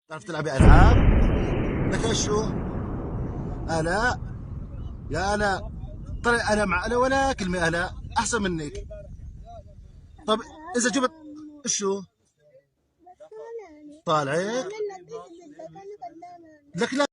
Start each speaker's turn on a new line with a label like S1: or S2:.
S1: تعرف تلعبي العاب؟ لك شو؟ الاء. يا الاء، طلع انا مع الاء ولا كلمه الاء احسن منك. طب اذا جبت شو؟ طالعك. لك لا